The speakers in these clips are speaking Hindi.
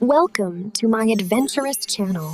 Welcome to my adventurous channel.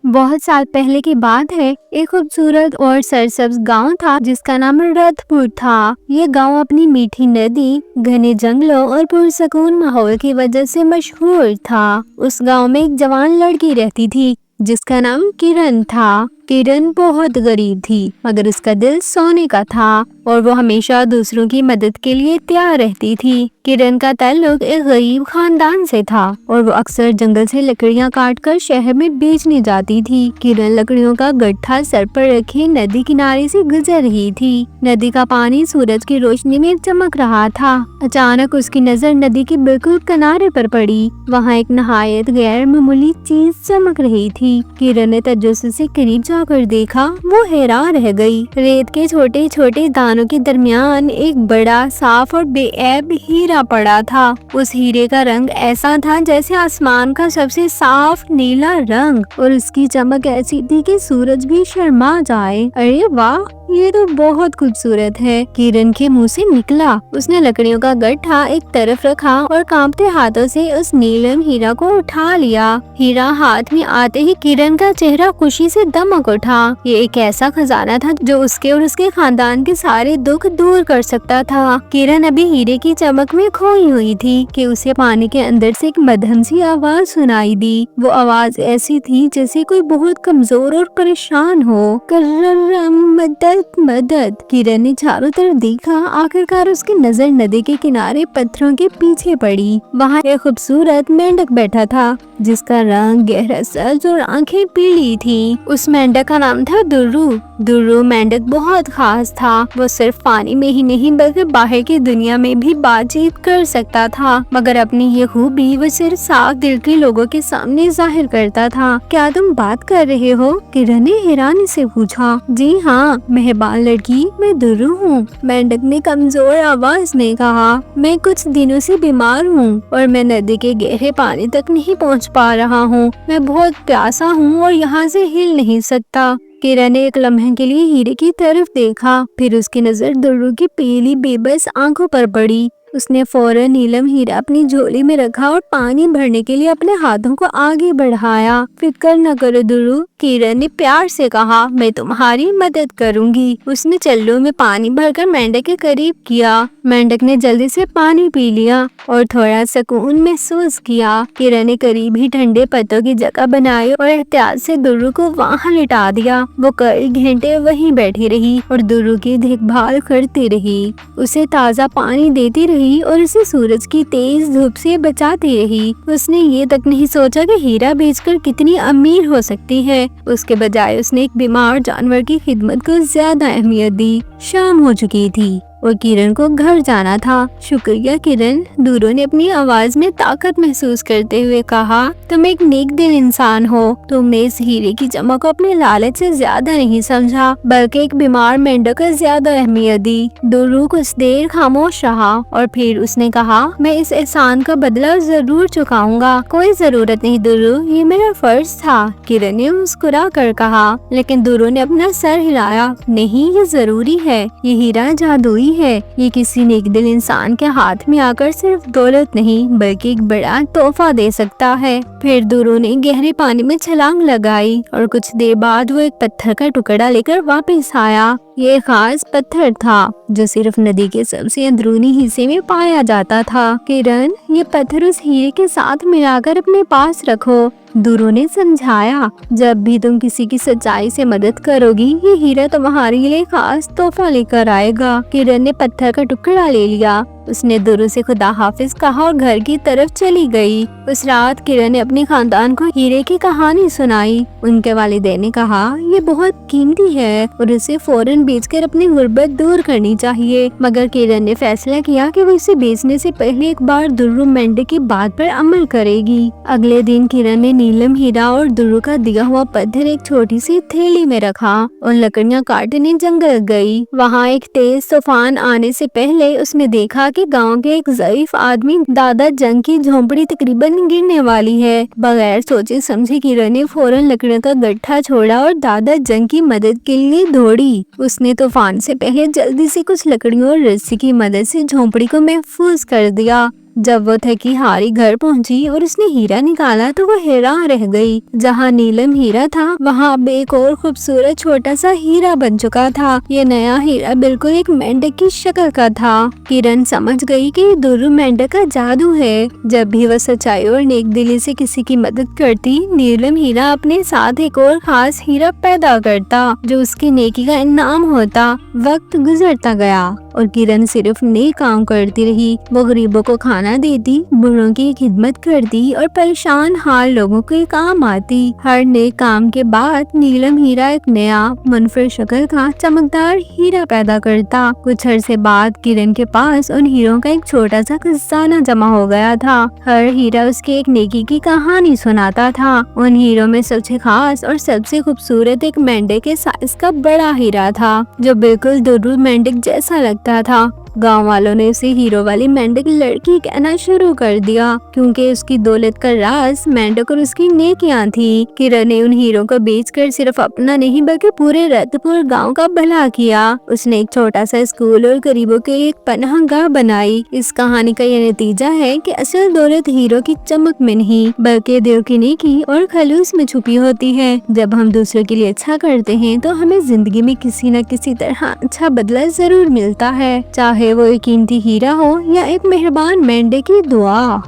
बहुत साल पहले की बात है। एक खूबसूरत और सरसब्ज गांव था जिसका नाम रतपुर था। ये गांव अपनी मीठी नदी, घने जंगलों और पुरसकून माहौल की वजह से मशहूर था। उस गांव में एक जवान लड़की रहती थी जिसका नाम किरण था। किरण बहुत गरीब थी मगर उसका दिल सोने का था और वो हमेशा दूसरों की मदद के लिए तैयार रहती थी। किरण का ताल्लुक एक गरीब खानदान से था और वो अक्सर जंगल से लकड़ियां काटकर शहर में बेचने जाती थी। किरण लकड़ियों का गट्ठा सर पर रखे नदी किनारे से गुजर रही थी। नदी का पानी सूरज की रोशनी में चमक रहा था। अचानक उसकी नजर नदी के बिल्कुल किनारे पर पड़ी। वहाँ एक नहायत गैर मामूली चीज चमक रही थी। किरण ने तजुस्सुस से करीब जाकर देखा। वो हैरान रह गई। रेत के छोटे छोटे दानों के दरमियान एक बड़ा साफ और बेऐब हीरा पड़ा था। उस हीरे का रंग ऐसा था जैसे आसमान का सबसे साफ नीला रंग और उसकी चमक ऐसी थी कि सूरज भी शर्मा जाए। अरे वाह, ये तो बहुत खूबसूरत है, किरण के मुंह से निकला। उसने लकड़ियों का गट्ठा एक तरफ रखा और कांपते हाथों से उस नीलम हीरा को उठा लिया। हीरा हाथ में आते ही किरण का चेहरा खुशी से दमक उठा। ये एक ऐसा खजाना था जो उसके और उसके खानदान के सारे दुख दूर कर सकता था। किरण अभी हीरे की चमक में खोई हुई थी कि उसे पानी के अंदर से एक मध्यम सी आवाज सुनाई दी। वो आवाज ऐसी थी जैसे कोई बहुत कमजोर और परेशान हो। मदद मदद। किरण ने चारों तरफ देखा। आखिरकार उसकी नजर नदी के किनारे पत्थरों के पीछे पड़ी। वहाँ एक खूबसूरत मेंढक बैठा था जिसका रंग गहरा सब्ज और आंखें पीली थी। उस मेंढक का नाम था दुर्रू। दुर्रू मेंढक बहुत खास था। वो सिर्फ पानी में ही नहीं बल्कि बाहर की दुनिया में भी बातचीत कर सकता था, मगर अपनी ये खूबी वो सिर्फ साफ दिल के लोगों के सामने जाहिर करता था। क्या तुम बात कर रहे हो? किरण ने हैरानी से पूछा। जी हाँ मेहरबान लड़की, मैं दुर्रू हूँ, मेंढक ने कमजोर आवाज में कहा। मैं कुछ दिनों से बीमार हूँ और मैं नदी के गहरे पानी तक नहीं पहुँच पा रहा हूँ। मैं बहुत प्यासा हूँ और यहाँ से हिल नहीं सकता। किरण ने एक लम्हे के लिए हीरे की तरफ देखा, फिर उसकी नजर दुर्रू की पीली बेबस आंखों पर पड़ी। उसने फौरन नीलम हीरा अपनी झोली में रखा और पानी भरने के लिए अपने हाथों को आगे बढ़ाया। फिक्र न करो दुर्रू, किरण ने प्यार से कहा, मैं तुम्हारी मदद करूंगी। उसने चल्लू में पानी भरकर मेंढक के करीब किया। मेंढक ने जल्दी से पानी पी लिया और थोड़ा सुकून महसूस किया। किरण ने करीब ही ठंडे पत्तों की जगह बनाई और एहतियात से दुर्रू को वहाँ लिटा दिया। वो कई घंटे वहीं बैठी रही और दुर्रू की देखभाल करती रही। उसे ताज़ा पानी देती रही और उसे सूरज की तेज धूप से बचाती रही। उसने ये तक नहीं सोचा कि हीरा बेचकर कितनी अमीर हो सकती है। उसके बजाय उसने एक बीमार जानवर की खिदमत को ज्यादा अहमियत दी। शाम हो चुकी थी और किरण को घर जाना था। शुक्रिया किरण, दुर्रू ने अपनी आवाज में ताकत महसूस करते हुए कहा। तुम एक नेक दिल इंसान हो। तुमने इस हीरे की चमक को अपने लालच से ज्यादा नहीं समझा बल्कि एक बीमार मेंढक को ज्यादा अहमियत दी। दुर्रू कुछ देर खामोश रहा और फिर उसने कहा, मैं इस एहसान का बदला जरूर चुकाऊंगा। कोई जरूरत नहीं दुर्रू, ये मेरा फर्ज था, किरण ने मुस्कुरा कर कहा। लेकिन दुर्रू ने अपना सर हिलाया। नहीं, ये जरूरी है। ये हीरा जादुई है। ये किसी नेक दिल इंसान के हाथ में आकर सिर्फ दौलत नहीं बल्कि एक बड़ा तोहफा दे सकता है। फिर दुर्रू ने गहरे पानी में छलांग लगाई और कुछ देर बाद वो एक पत्थर का टुकड़ा लेकर वापस आया। ये खास पत्थर था जो सिर्फ नदी के सबसे अंदरूनी हिस्से में पाया जाता था। किरण, ये पत्थर उस हीरे के साथ मिलाकर अपने पास रखो, दुर्रू ने समझाया। जब भी तुम किसी की सच्चाई से मदद करोगी ये हीरा तुम्हारे लिए खास तोहफा लेकर आएगा। किरण ने पत्थर का टुकड़ा ले लिया। उसने दुर्रू से खुदा हाफिज कहा और घर की तरफ चली गई। उस रात किरण ने अपने खानदान को हीरे की कहानी सुनाई। उनके वालिदैन ने कहा, ये बहुत कीमती है और इसे फौरन बेचकर अपनी गुर्बत दूर करनी चाहिए। मगर किरण ने फैसला किया कि वो इसे बेचने से पहले एक बार दुर्रू मेंढक की बात पर अमल करेगी। अगले दिन किरण ने नीलम हीरा और दुर्रू का दिया हुआ पत्थर एक छोटी सी थैली में रखा और लकड़ियां काटने जंगल गई। वहाँ एक तेज तूफान आने से पहले उसने देखा कि गांव के एक ज़ईफ आदमी दादा जंग की झोंपड़ी तकरीबन गिरने वाली है। बगैर सोचे समझे किरण ने फौरन लकड़ियों का गट्ठा छोड़ा और दादा जंग की मदद के लिए दौड़ी। उसने तूफान से पहले जल्दी से कुछ लकड़ियों और रस्सी की मदद से झोंपड़ी को महफूज कर दिया। जब वो थकी हारी घर पहुंची और उसने हीरा निकाला तो वो हैरान रह गई। जहाँ नीलम हीरा था वहाँ अब एक और खूबसूरत छोटा सा हीरा बन चुका था। ये नया हीरा बिल्कुल एक मेंढक की शक्ल का था। किरण समझ गई कि ये दुर्रू मेंढक का जादू है। जब भी वह सच्चाई और नेकदिली से किसी की मदद करती, नीलम हीरा अपने साथ एक और खास हीरा पैदा करता जो उसकी नेकी का इनाम होता। वक्त गुजरता गया और किरण सिर्फ नेक काम करती रही। वो गरीबों को खाना देती, बूढ़ों की खिदमत करती और परेशान हाल लोगों के काम आती। हर नेक काम के बाद नीलम हीरा एक नया मुनफिर शक्ल का चमकदार हीरा पैदा करता। कुछ अरसे बाद किरण के पास उन हीरों का एक छोटा सा खजाना जमा हो गया था। हर हीरा उसके एक नेकी की कहानी सुनाता था। उन हीरों में सबसे खास और सबसे खूबसूरत एक मेंढक के साइज का बड़ा हीरा था जो बिल्कुल दुर्रू मेंढक जैसा लगता था। गांव वालों ने उसे हीरो वाली मेंढक लड़की कहना शुरू कर दिया क्योंकि उसकी दौलत का राज मेंढक और उसकी नेकियां थी। किरण ने उन हीरों को बेचकर सिर्फ अपना नहीं बल्कि पूरे रतपुर गांव का भला किया। उसने एक छोटा सा स्कूल और गरीबों के लिए एक पनाहगाह बनाई। इस कहानी का ये नतीजा है कि असल दौलत हीरो की चमक में नहीं बल्कि दिल की नेकी और खलूस में छुपी होती है। जब हम दूसरों के लिए अच्छा करते हैं तो हमें जिंदगी में किसी न किसी तरह अच्छा बदला जरूर मिलता है, चाहे वो एक कीमती हीरा हो या एक मेहरबान मेंढक की दुआ।